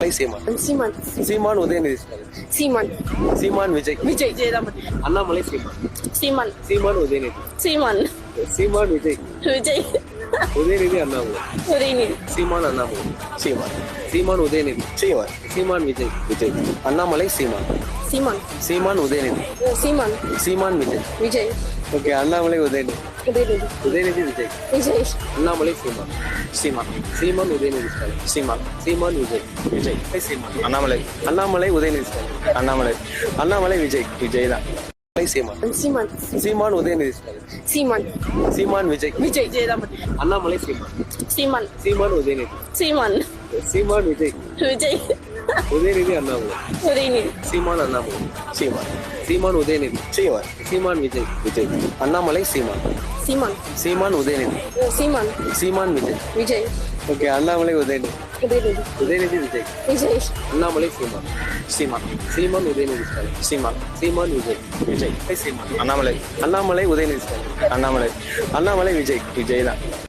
அண்ணாமலை சீமான். சீமான். சீமான் உதயநிதி ஸ்டாலின். சீமான். சீமான் விஜய். விஜய் ஜெயதாமதி. அண்ணாமலை சீமான். சீமான். சீமான் உதயநிதி. சீமான். சீமான் விஜய். விஜய். உதயநிதி அண்ணாமலை. உதயநிதி. சீமான் அண்ணாமலை. சீமான். சீமான் உதயநிதி. சீமான். சீமான் விஜய். விஜய். அண்ணாமலை சீமான். சீமான். சீமான் உதயநிதி. சீமான். சீமான் Vijay. Vijay. Okay, Annamalai Udhayanidhi. Udhayanidhi. Udhayanidhi Vijay. Vijay. Annamalai சீமான். சீமான். சீமான் உதயநிதி ஸ்டாலின். சீமான். சீமான் விஜய். விஜய். சீமான். அண்ணாமலை. அண்ணாமலை உதயநிதி ஸ்டாலின். அண்ணாமலை. அண்ணாமலை விஜய். விஜய் தான். சீமான். சீமான். சீமான் உதயநிதி ஸ்டாலின். சீமான். சீமான் விஜய். விஜய் ஜெயதாமதி. அண்ணாமலை சீமான். சீமான். சீமான் உதயநிதி. சீமான். சீமான் விஜய். விஜய். உதயநிதி அண்ணாமலை. உதயநிதி. சீமான் அண்ணாமலை. சீமான். சீமான் உதயநிதி. சீமான். சீமான் விஜய். விஜய். அண்ணாமலை சீமான். சீமான். சீமான் உதயநிதி. சீமான். சீமான் Vijay. Vijay. Okay, Annamalai Udhayanidhi. Udhayanidhi. Udhayanidhi Vijay. Vijay. Annamalai சீமான். சீமான். சீமான் உதயநிதி ஸ்டாலின். சீமான். சீமான் விஜய். விஜய். சீமான். அண்ணாமலை. அண்ணாமலை உதயநிதி ஸ்டாலின். அண்ணாமலை. அண்ணாமலை விஜய். விஜய் தான்.